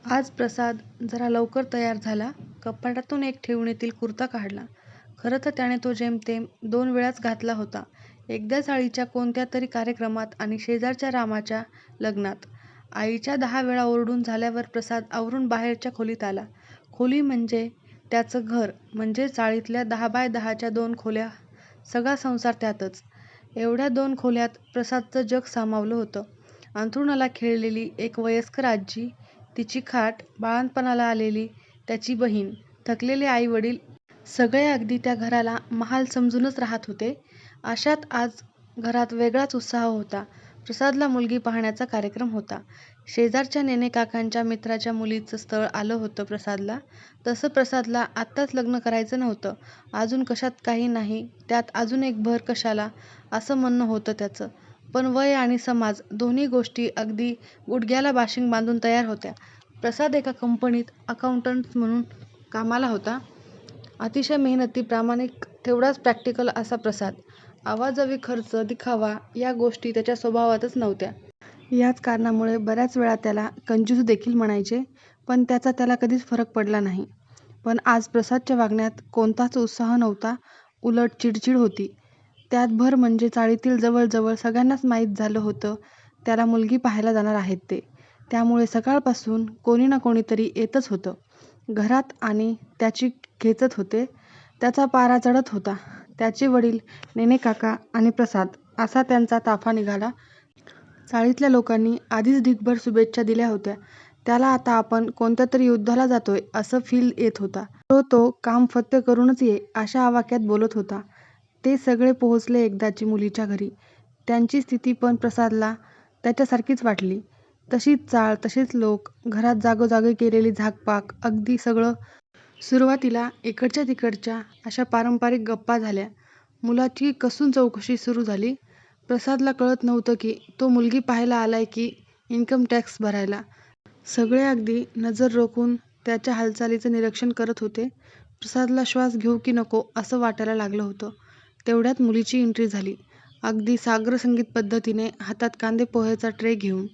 आज प्रसाद जरा लवकर तयार झाला. कपाटातून एक ठेवणीतील कुर्ता काढला. खरं तर त्याने तो जेमतेम 2 वेळाच घातला होता. एकदा चाळीच्या कोणत्या तरी कार्यक्रमात आणि शेजारच्या रामाच्या लग्नात. आईच्या 10 वेळा ओरडून झाल्यावर प्रसाद आवरून बाहेरच्या खोलीत आला. खोली म्हणजे त्याचं घर, म्हणजे चाळीतल्या 10 बाय 10च्या 2 खोल्या, सगळा संसार त्यातच. एवढ्या 2 खोल्यात प्रसादचं जग सामावलं होतं. अंथरुणाला खिळलेली एक वयस्कर आजी, तिची खाट, बाळंतपणाला आलेली त्याची बहीण, थकलेले आई-वडील, सगळे अगदी त्या घराला महाल समजूनच राहत होते. अशात आज घरात वेगळाच उत्साह होता. प्रसादला मुलगी पाहण्याचा कार्यक्रम होता. शेजारच्या नेने-काकांच्या मित्राच्या मुलीचं स्थळ आलं होतं प्रसादला. तसं प्रसादला आत्ताच लग्न करायचं नव्हतं. अजून कशात काही नाही, त्यात अजून एक भर कशाला, असं म्हणणं होतं त्याचं. पण वय आणि समाज दोन्ही गोष्टी अगदी गुडघ्याला बाशिंग बांधून तयार होत्या. प्रसाद एका कंपनीत अकाउंटंट म्हणून कामाला होता. अतिशय मेहनती, प्रामाणिक, तेवढाच प्रॅक्टिकल असा प्रसाद. अवाजवी खर्च, दिखावा या गोष्टी त्याच्या स्वभावातच नव्हत्या. याच कारणामुळे बऱ्याच वेळा त्याला कंजूस देखील म्हणायचे, पण त्याचा त्याला कधीच फरक पडला नाही. पण आज प्रसादच्या वागण्यात कोणताच उत्साह नव्हता, उलट चिडचिड होती. त्यात भर म्हणजे चाळीतील जवळजवळ सगळ्यांनाच माहीत झालं होतं त्याला मुलगी पाहायला जाणार आहेत ते. त्यामुळे सकाळपासून कोणी ना कोणीतरी येतच होतं घरात आणि त्याची खेचत होते. त्याचा पारा चढत होता. त्याचे वडील, नेने-काका आणि प्रसाद असा त्यांचा ताफा निघाला. चाळीतल्या लोकांनी आधीच ढीगभर शुभेच्छा दिल्या होत्या. त्याला आता आपण कोणत्यातरी युद्धाला जातोय असं फील येत होता. तो काम फत्ते करूनच ये अशा आवाक्यात बोलत होता. ते सगळे पोहोचले एकदाची मुलीच्या घरी. त्यांची स्थिती पण प्रसादला त्याच्यासारखीच वाटली. तशीच चाळ, तसेच लोक, घरात जागोजागी केलेली झाकपाक, अगदी सगळं. सुरुवातीला इकडच्या तिकडच्या अशा पारंपरिक गप्पा झाल्या. मुलाची कसून चौकशी सुरू झाली. प्रसादला कळत नव्हतं की तो मुलगी पाहायला आलाय की इन्कम टॅक्स भरायला. सगळे अगदी नजर रोखून त्याच्या हालचालीचं निरीक्षण करत होते. प्रसादला श्वास घेऊ की नको असं वाटायला लागलं होतं. तेवढ्यात मुलीची एंट्री झाली. अगदी साग्रसंगीत पद्धतीने, हातात कांदे पोह्याचा ट्रे घेऊन.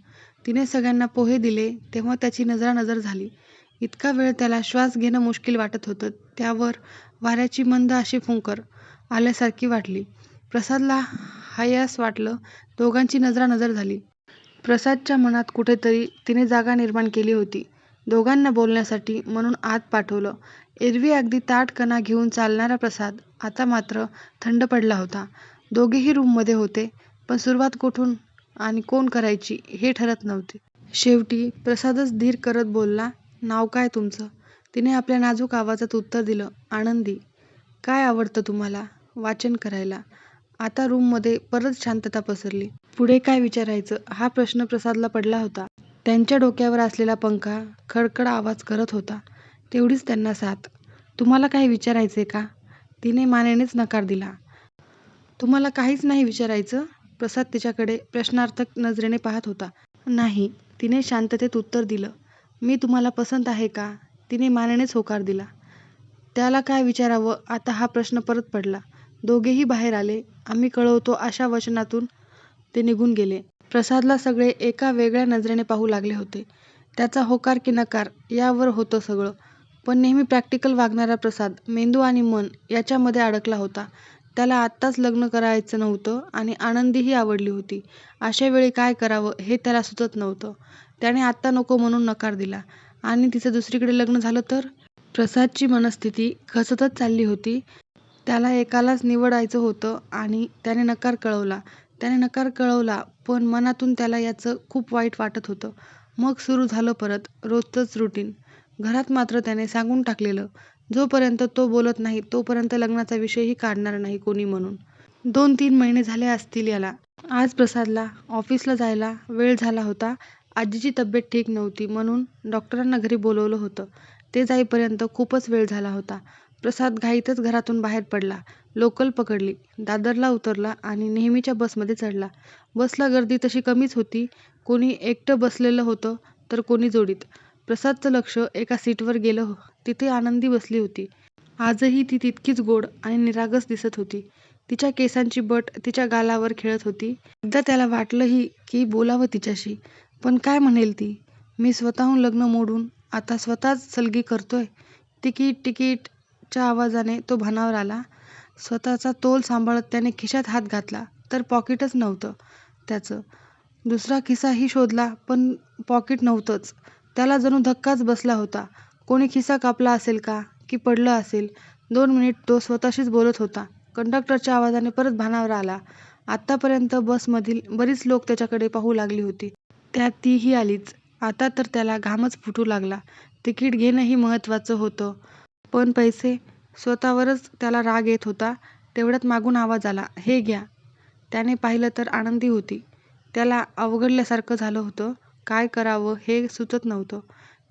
तिने सगळ्यांना पोहे दिले तेव्हा त्याची नजरानजर झाली. इतका वेळ त्याला श्वास घेणं मुश्किल वाटत होतं. त्यावर वाऱ्याची मंद अशी फुंकर आल्यासारखी वाटली. प्रसादला हयास वाटलं. दोघांची नजरानजर झाली. प्रसादच्या मनात कुठेतरी तिने जागा निर्माण केली होती दोघांना बोलण्यासाठी, म्हणून आत पाठवलं. एरवी अगदी ताठ कणा घेऊन चालणारा प्रसाद आता मात्र थंड पडला होता. दोघेही रूममध्ये होते, पण सुरुवात कुठून आणि कोण करायची हे ठरत नव्हते. शेवटी प्रसादच धीर करत बोलला, नाव काय तुमचं? तिने आपल्या नाजूक आवाजात उत्तर दिलं, आनंदी. काय आवडतं तुम्हाला? वाचन करायला. आता रूममध्ये परत शांतता पसरली. पुढे काय विचारायचं हा प्रश्न प्रसादला पडला होता. त्यांच्या डोक्यावर असलेला पंखा खडखड आवाज करत होता. तेवढीच त्यांना साथ. तुम्हाला काही विचारायचंय का? तिने मानेनेच नकार दिला. तुम्हाला काहीच नाही विचारायचं? प्रसाद तिच्याकडे प्रश्नार्थक नजरेने पाहत होता. नाही, तिने शांततेत उत्तर दिलं. मी तुम्हाला पसंत आहे का? तिने मानेनेच होकार दिला. त्याला काय विचारावं आता हा प्रश्न परत पडला. दोघेही बाहेर आले. आम्ही कळवतो अशा वचनातून ते निघून गेले. प्रसादला सगळे एका वेगळ्या नजरेने पाहू लागले होते. त्याचा होकार की नकार यावर होतं सगळं. पण नेहमी प्रॅक्टिकल वागणारा प्रसाद मेंदू आणि मन याच्यामध्ये अडकला होता. त्याला आत्ताच लग्न करायचं नव्हतं आणि आनंदीही आवडली होती. अशा वेळी काय करावं हे त्याला सुचत नव्हतं. त्याने आत्ता नको म्हणून नकार दिला आणि तिचं दुसरीकडे लग्न झालं तर? प्रसादची मनस्थिती खचतच चालली होती. त्याला एकालाच निवडायचं होतं आणि त्याने नकार कळवला. पण मनातून त्याला याचं खूप वाईट वाटत होतं. मग सुरू झालं परत रोजचंच रुटीन. घरात मात्र त्याने सांगून टाकलेलं, जोपर्यंत तो बोलत नाही तोपर्यंत लग्नाचा विषयही काढणार नाही कोणी म्हणून. 2-3 महिने झाले असतील याला. आज प्रसादला ऑफिसला जायला वेळ झाला होता. आजीची तब्येत ठीक नव्हती म्हणून डॉक्टरांना घरी बोलवलं होतं. ते जाईपर्यंत खूपच वेळ झाला होता. प्रसाद घाईतच घरातून बाहेर पडला. लोकल पकडली. दादरला उतरला आणि नेहमीच्या बसमध्ये चढला. बसला गर्दी तशी कमीच होती. कोणी एकटं बसलेलं होतं तर कोणी जोडीत. प्रसादचं लक्ष एका सीटवर गेलं. तिथे आनंदी बसली होती. आजही ती तितकीच गोड आणि निरागस दिसत होती. तिच्या केसांची बट तिच्या गालावर खेळत होती. एकदा त्याला वाटलंही की बोलावं तिच्याशी. पण काय म्हणेल ती? मी स्वतःहून लग्न मोडून आता स्वतःच सलगी करतोय. तिकीट तिकीटच्या आवाजाने तो भानावर आला. स्वतःचा तोल सांभाळत त्याने खिशात हात घातला तर पॉकेटच नव्हतं त्याचं. दुसरा खिसाही शोधला पण पॉकेट नव्हतंच. त्याला जणू धक्काच बसला होता. कोणी खिसा कापला असेल का? की पडलं असेल? 2 मिनिट तो स्वतःशीच बोलत होता. कंडक्टरच्या आवाजाने परत भानावर आला. आत्तापर्यंत बसमधील बरीच लोक त्याच्याकडे पाहू लागली होती. त्यात तीही आलीच. आता तर त्याला घामच फुटू लागला. तिकीट घेणंही महत्त्वाचं होतं. पण पैसे? स्वतःवरच त्याला राग येत होता. तेवढ्यात मागून आवाज आला, "हे घ्या." त्याने पाहिलं तर आनंदी होती. त्याला अवघडल्यासारखं झालं होतं. काय करावं हे सुचत नव्हतं.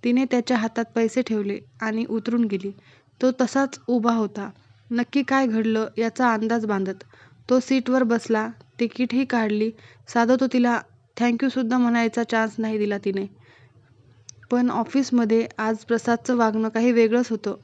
तिने त्याच्या हातात पैसे ठेवले आणि उतरून गेली. तो तसाच उभा होता. नक्की काय घडलं याचा अंदाज बांधत. तो सीटवर बसला. तिकीटही काढली. साधं तो तिला थँक्यूसुद्धा म्हणायचा चान्स नाही दिला तिने. पण ऑफिसमध्ये आज प्रसादचं वागणं काही वेगळंच होतं.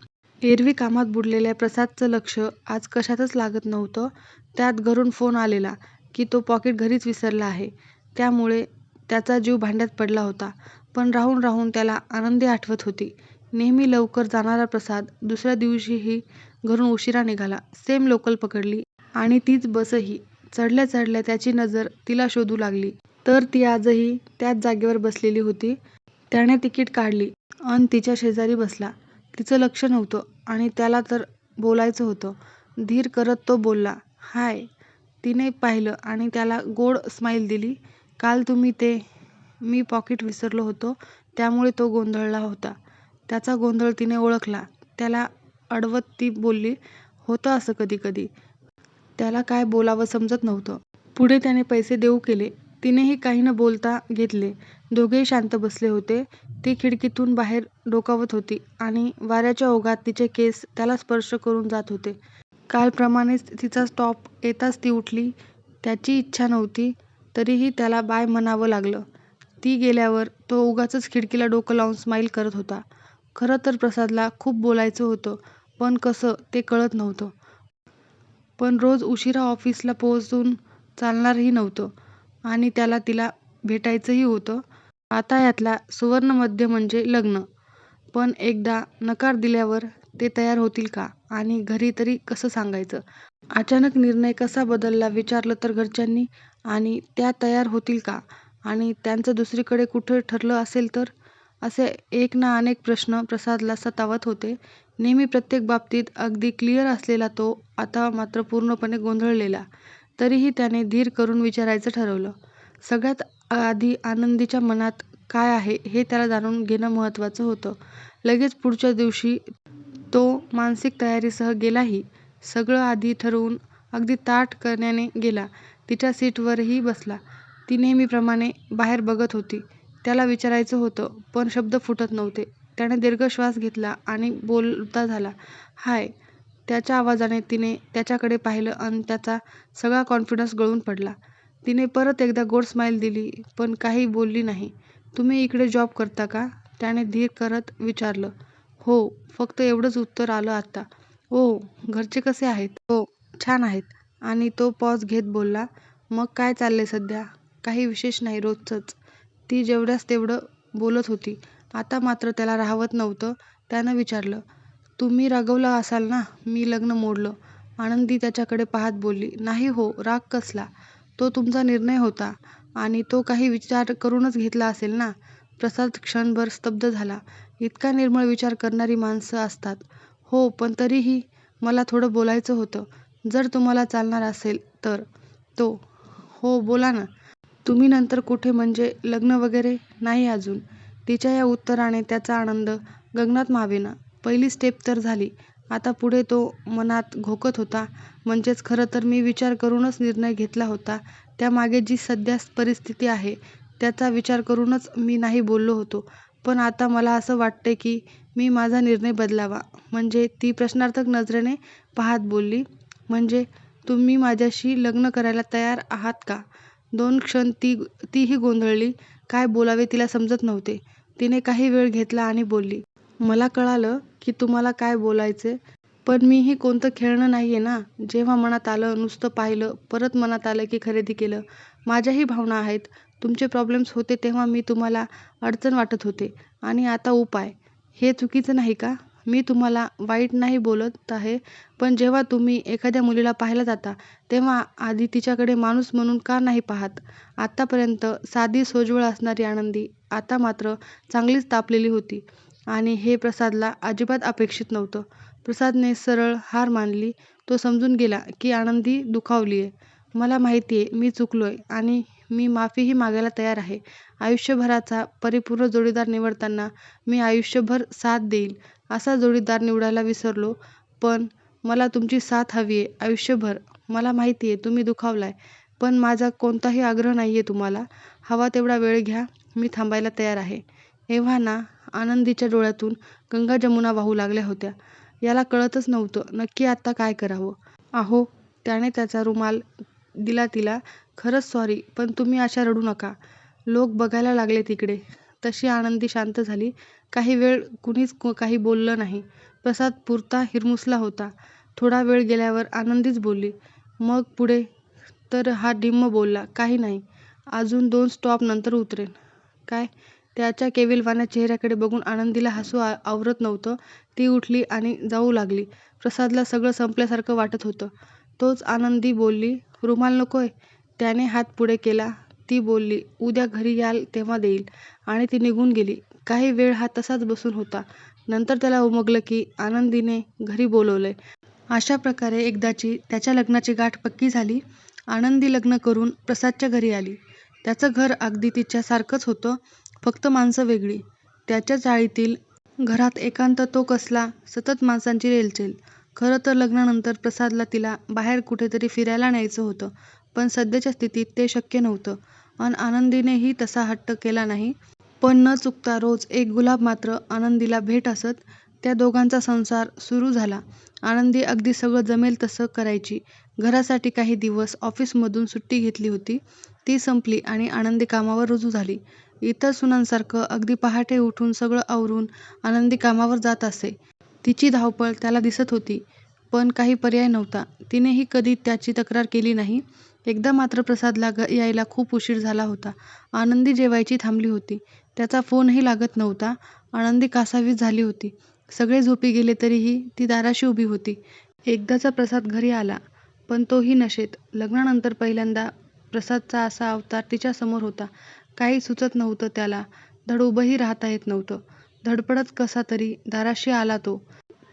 एरवी कामात बुडलेल्या प्रसादचं लक्ष आज कशातच लागत नव्हतं. त्यात घरून फोन आलेला की तो पॉकेट घरीच विसरला आहे. त्यामुळे त्याचा जीव भांड्यात पडला होता. पण राहून राहून त्याला आनंदी आठवत होती. नेहमी लवकर जाणारा प्रसाद दुसऱ्या दिवशीही घरून उशिरा निघाला. सेम लोकल पकडली आणि तीच बसही. चढल्या चढल्या त्याची नजर तिला शोधू लागली. तर ती आजही त्याच जागेवर बसलेली होती. त्याने तिकीट काढली अन तिच्या शेजारी बसला. तिचं लक्ष नव्हतं आणि त्याला तर बोलायचं होतं. धीर करत तो बोलला, "हाय." तिने पाहिलं आणि त्याला गोड स्माईल दिली. "काल तुम्ही ते." "मी पॉकेट विसरलो होतो त्यामुळे तो गोंधळला होता." त्याचा गोंधळ तिने ओळखला. त्याला अडवत ती बोलली, "होतं असं कधी कधी." त्याला काय बोलावं समजत नव्हतं. पुढे त्याने पैसे देऊ केले. तिनेही काही न बोलता घेतले. दोघेही शांत बसले होते. ती खिडकीतून बाहेर डोकावत होती आणि वाऱ्याच्या ओघात तिचे केस त्याला स्पर्श करून जात होते. कालप्रमाणेच तिचा स्टॉप येताच ती उठली. त्याची इच्छा नव्हती, तरीही त्याला बाय म्हणावं लागलं. ती गेल्यावर तो उगाचच खिडकीला डोकं लावून स्माईल करत होता. खरं तर प्रसादला खूप बोलायचं होतं, पण कसं ते कळत नव्हतं. पण रोज उशिरा ऑफिसला पोहोचून चालणारही नव्हतं आणि त्याला तिला भेटायचंही होतं. आता यातला सुवर्णमध्य म्हणजे लग्न. पण एकदा नकार दिल्यावर ते तयार होतील का? आणि घरी तरी कसं सांगायचं? अचानक निर्णय कसा बदलला विचारलं तर घरच्यांनी? आणि त्या तयार होतील का? आणि त्यांचं दुसरीकडे कुठं ठरलं असेल तर? असे एक ना अनेक प्रश्न प्रसादला सतावत होते. नेहमी प्रत्येक बाबतीत अगदी क्लिअर असलेला तो आता मात्र पूर्णपणे गोंधळलेला. तरीही त्याने धीर करून विचारायचं ठरवलं. सगळ्यात आधी आनंदीच्या मनात काय आहे हे त्याला जाणून घेणं महत्त्वाचं होतं. लगेच पुढच्या दिवशी तो मानसिक तयारीसह गेलाही. सगळं आधी ठरवून अगदी ताठ करण्याने गेला. तिच्या सीटवरही बसला. ती नेहमीप्रमाणे बाहेर बघत होती. त्याला विचारायचं होतं, पण शब्द फुटत नव्हते. त्याने दीर्घ श्वास घेतला आणि बोलता झाला, "हाय." त्याच्या आवाजाने तिने त्याच्याकडे पाहिलं अन त्याचा सगळा कॉन्फिडन्स गळून पडला. तिने परत एकदा गोड स्माईल दिली, पण काही बोलली नाही. "तुम्ही इकडे जॉब करता का?" त्याने धीर करत विचारलं. "हो." फक्त एवढंच उत्तर आलं आता. "ओह, घरचे कसे आहेत?" "हो, छान आहेत." आणि तो पॉज घेत बोलला, "मग काय चाललंय सध्या?" "काही विशेष नाही, रोजचंच." ती जेवढ्यास तेवढं बोलत होती. आता मात्र त्याला राहवत नव्हतं. त्यानं विचारलं, "तुम्ही रागावला असाल ना मी लग्न मोडलं?" आनंदी त्याच्याकडे पाहत बोलली, "नाही हो, राग कसला? तो तुमचा निर्णय होता आणि तो काही विचार करूनच घेतला असेल ना?" प्रसाद क्षणभर स्तब्ध झाला. इतका निर्मळ विचार करणारी माणसं असतात. "हो, पण तरीही मला थोडं बोलायचं होतं, जर तुम्हाला चालणार असेल तर." तो, "हो, बोला ना." "तुम्ही नंतर कुठे म्हणजे लग्न वगैरे?" "नाही अजून." तिच्या या उत्तराने त्याचा आनंद गगनात मावेना. पहिली स्टेप तर झाली. आता पुढे तो मनात घोकत होता, म्हणजेच खरं तर मी विचार करूनच निर्णय घेतला होता. त्यामागे जी सध्या परिस्थिती आहे त्याचा विचार करूनच मी नाही बोललो होतो. पण आता मला असं वाटतंय की मी माझा निर्णय बदलावा. म्हणजे ती प्रश्नार्थक नजरेने पाहत बोलली, "म्हणजे तुम्ही माझ्याशी लग्न करायला तयार आहात का?" 2 क्षण तीही गोंधळली. काय बोलावे तिला समजत नव्हते. तिने काही वेळ घेतला आणि बोलली, "मला कळालं की तुम्हाला काय बोलायचंय. पण मीही कोणतं खेळणं नाहीये ना. जेव्हा मनात आलं नुसतं पाहिलं, परत मनात आलं की खरेदी केलं. माझ्याही भावना आहेत. तुमचे प्रॉब्लेम्स होते तेव्हा मी तुम्हाला अडचण वाटत होते आणि आता उपाय." हे चुकीचं नाही का? मी तुम्हाला वाईट नाही बोलत आहे, पण जेव्हा तुम्ही एखाद्या मुलीला पाहायला जाता, तेव्हा आधी तिच्याकडे माणूस म्हणून का नाही पाहत? आत्तापर्यंत साधी सोज्वळ असणारी आनंदी आता मात्र चांगलीच तापलेली होती आणि हे प्रसादला अजिबात अपेक्षित नव्हतं. प्रसादने सरळ हार मानली. तो समजून गेला की आनंदी दुखावलीये. मला माहितीये मी चुकलोय आणि मी माफीही मागायला तयार आहे. आयुष्यभराचा परिपूर्ण जोडीदार निवडताना मी आयुष्यभर साथ देईल असा जोडीदार निवडायला विसरलो. पण मला तुमची साथ हवीये आयुष्यभर. मला माहितीये तुम्ही दुखावलाय, पण माझा कोणताही आग्रह नाहीये तुम्हाला. हवा तेवढा वेळ घ्या. मी थांबायला तयार आहे. एव्हाना आनंदीच्या डोळ्यातून गंगा जमुना वाहू लागल्या होत्या. याला कळतच नव्हतं नक्की आता काय करावं. अहो, त्याने त्याचा रुमाल दिला तिला. खरंच सॉरी, पण तुम्ही अशा रडू नका. लोक बघायला लागले तिकडे. तशी आनंदी शांत झाली. काही वेळ कुणीच काही बोललं नाही. प्रसाद पुरता हिरमुसला होता. थोडा वेळ गेल्यावर आनंदीच बोलली. मग पुढे? तर हा डिम्म बोलला, काही नाही. अजून 2 स्टॉप नंतर उतरेन. काय? त्याच्या केविलवाण्या चेहऱ्याकडे बघून आनंदीला हसू आवरत नव्हतं. ती उठली आणि जाऊ लागली. प्रसादला सगळं संपल्यासारखं वाटत होतं. तोच आनंदी बोलली, रुमाल नकोय? त्याने हात पुढे केला. ती बोलली, उद्या घरी याल तेव्हा देईल. आणि ती निघून गेली. काही वेळ हा तसाच बसून होता. नंतर त्याला उमगलं की आनंदीने घरी बोलवलंय. अशा प्रकारे एकदाची त्याच्या लग्नाची गाठ पक्की झाली. आनंदी लग्न करून प्रसादच्या घरी आली. त्याचं घर अगदी तिच्यासारखंच होतं, फक्त माणसं वेगळी. त्याच्या चाळीतील घरात एकांत तो कसला, सतत माणसांची रेलचेल. खरं तर लग्नानंतर प्रसादला तिला बाहेर कुठेतरी फिरायला न्यायचं होतं, पण सध्याच्या स्थितीत ते शक्य नव्हतं. अन आनंदीनेही तसा हट्ट केला नाही. पण न चुकता रोज एक गुलाब मात्र आनंदीला भेट असत. त्या दोघांचा संसार सुरू झाला. आनंदी अगदी सगळं जमेल तसं करायची. घरासाठी काही दिवस ऑफिसमधून सुट्टी घेतली होती. ती संपली आणि आनंदी कामावर रुजू झाली. इतर सुनांसारखं अगदी पहाटे उठून सगळं आवरून आनंदी कामावर जात असे. तिची धावपळ त्याला दिसत होती, पण काही पर्याय नव्हता. तिनेही कधी त्याची तक्रार केली नाही. एकदा मात्र प्रसादला यायला खूप उशीर झाला होता. आनंदी जेवायची थांबली होती. त्याचा फोनही लागत नव्हता. आनंदी कासावीस झाली होती. सगळे झोपी गेले तरीही ती दाराशी उभी होती. एकदाचा प्रसाद घरी आला, पण तोही नशेत. लग्नानंतर पहिल्यांदा प्रसादचा असा अवतार तिच्यासमोर होता. काही सुचत नव्हतं त्याला. धड उभंही राहता येत नव्हतं. धडपडत कसा तरी दाराशी आला तो.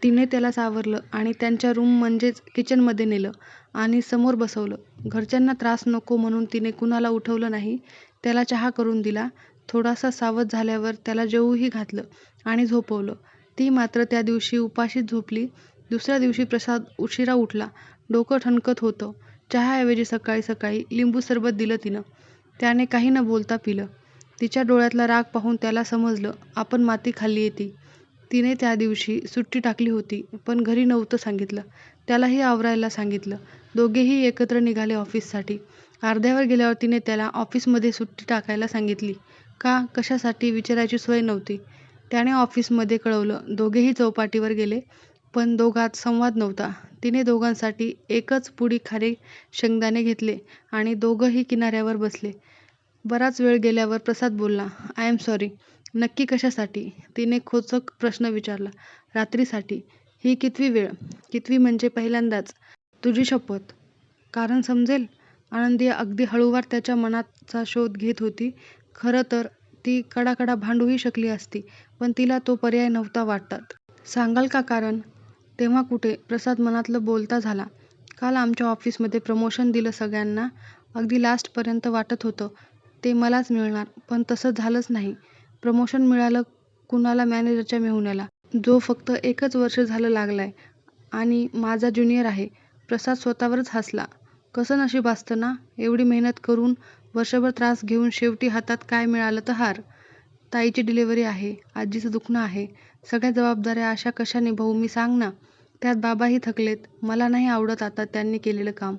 तिने त्याला सावरलं आणि त्यांच्या रूम म्हणजेच किचनमध्ये नेलं आणि समोर बसवलं. घरच्यांना त्रास नको म्हणून तिने कुणाला उठवलं नाही. त्याला चहा करून दिला. थोडासा सावध झाल्यावर त्याला जेवूही घातलं आणि झोपवलं. ती मात्र त्या दिवशी उपाशीच झोपली. दुसऱ्या दिवशी प्रसाद उशिरा उठला. डोकं ठणकत होतं. चहाऐवजी सकाळी सकाळी लिंबू सरबत दिलं तिनं. त्याने काही न बोलता पिलं. तिच्या डोळ्यातला राग पाहून त्याला समजलं आपण माती खाल्लीये ती. तिने त्या दिवशी सुट्टी टाकली होती, पण घरी नव्हतं सांगितलं. त्यालाही आवरायला सांगितलं. दोघेही एकत्र निघाले ऑफिससाठी. अर्ध्यावर गेल्यावर तिने त्याला ऑफिसमध्ये सुट्टी टाकायला सांगितली. का, कशासाठी विचारायची सोय नव्हती. त्याने ऑफिसमध्ये कळवलं. दोघेही चौपाटीवर गेले, पण दोघात संवाद नव्हता. तिने दोघांसाठी एकच पुडी खारे शेंगदाणे घेतले आणि दोघंही किनाऱ्यावर बसले. बराच वेळ गेल्यावर प्रसाद बोलला, आय एम सॉरी. नक्की कशासाठी? तिने खोचक प्रश्न विचारला. रात्रीसाठी. ही कितवी वेळ? कितवी म्हणजे पहिल्यांदाच. तुझी शपथ. कारण समजेल? आनंदी अगदी हळूवार त्याच्या मनाचा शोध घेत होती. खरं तर ती कडाकडा भांडूही शकली असती, पण तिला तो पर्याय नव्हता वाटत. सांगाल का कारण? तेव्हा कुठे, प्रसाद मनातलं बोलता झाला. काल आमच्या ऑफिसमध्ये प्रमोशन दिलं सगळ्यांना. अगदी लास्टपर्यंत वाटत होतं ते मलाच मिळणार, पण तसं झालंच नाही. प्रमोशन मिळालं कुणाला? मॅनेजरच्या मेहुण्याला, जो फक्त 1च वर्ष झालं लागलाय आणि माझा ज्युनियर आहे. प्रसाद स्वतःवरच हसला. कसं नशीब असतं ना, एवढी मेहनत करून वर्षभर त्रास घेऊन शेवटी हातात काय मिळालं तर हार. ताईची डिलिव्हरी आहे, आजीचं दुखणं आहे. सगळ्या जबाबदाऱ्या अशा कशा निभावू मी सांग ना. त्यात बाबाही थकलेत. मला नाही आवडत आता त्यांनी केलेलं काम.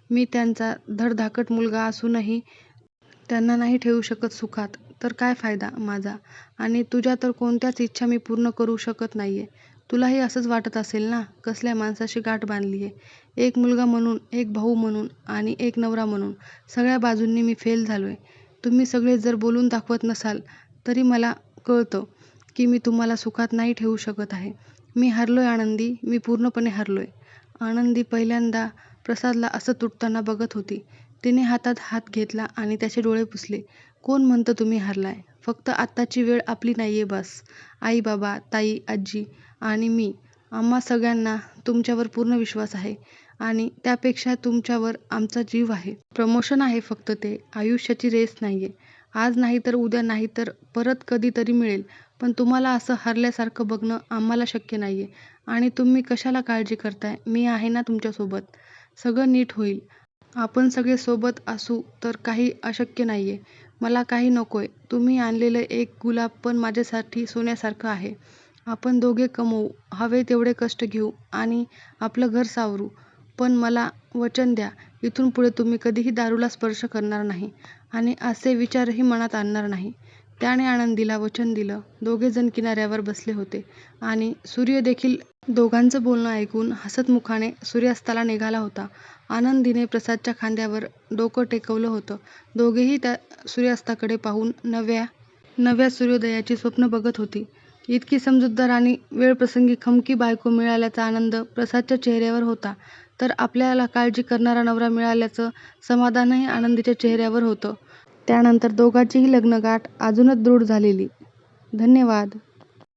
मी त्यांचा धडधाकट मुलगा असूनही त्यांना नाही ठेवू शकत सुखात, तर काय फायदा माझा? आणि तुझ्या तर कोणत्याच इच्छा मी पूर्ण करू शकत नाहीये. तुलाही असंच वाटत असेल ना? कसल्या माणसाशी गाठ बांधलीये. एक मुलगा म्हणून, एक भाऊ म्हणून आणि एक नवरा म्हणून सगळ्या बाजूंनी मी फेल झालोय. तुम्ही सगळे जर बोलून दाखवत नसाल तरी मला कळतं की मी तुम्हाला सुखात नाही ठेवू शकत आहे. मी हरलोय आनंदी, मी पूर्णपणे हरलोय. आनंदी पहिल्यांदा प्रसादला असं तुटताना बघत होती. तिने हातात हात घेतला आणि त्याचे डोळे पुसले. कोण म्हणतं तुम्ही हरलाय? फक्त आत्ताची वेळ आपली नाहीये बस. आई बाबा, ताई, आजी आणि मी, आम्हा सगळ्यांना तुमच्यावर पूर्ण विश्वास आहे आणि त्यापेक्षा तुमच्यावर आमचा जीव आहे. प्रमोशन आहे फक्त ते, आयुष्याची रेस नाहीये. आज नाही तर उद्या नाही तर परत कधीतरी मिळेल. पण तुम्हाला असं हरल्यासारखं बघणं आम्हाला शक्य नाहीये. आणि तुम्ही कशाला काळजी करताय? मी आहे ना तुमच्यासोबत. सगळं नीट होईल. आपण सगळे सोबत असू तर काही अशक्य नाहीये. मला काही नकोय. तुम्ही आणलेलं एक गुलाब पण माझ्यासाठी सोन्यासारखं आहे. आपण दोघे कमवू, हवे तेवढे कष्ट घेऊ आणि आपलं घर सावरू. पण मला वचन द्या, इथून पुढे तुम्ही कधीही दारूला स्पर्श करणार नाही आणि असे विचारही मनात आणणार नाही. त्याने आनंदीला वचन दिलं. दोघेजण किनाऱ्यावर बसले होते आणि सूर्य देखील दोघांचं बोलणं ऐकून हसतमुखाने सूर्यास्ताला निघाला होता. आनंदीने प्रसादच्या खांद्यावर डोकं टेकवलं होतं. दोघेही त्या सूर्यास्ताकडे पाहून नव्या सूर्योदयाची स्वप्न बघत होती. इतकी समजूतदार आणि वेळप्रसंगी खमकी बायको मिळाल्याचा आनंद प्रसादच्या चेहऱ्यावर होता, तर आपल्याला काळजी करणारा नवरा मिळाल्याचं समाधानही आनंदीच्या चेहऱ्यावर होतं. त्यानंतर दोघांचीही लग्नगाठ अजूनच दृढ झालेली. धन्यवाद.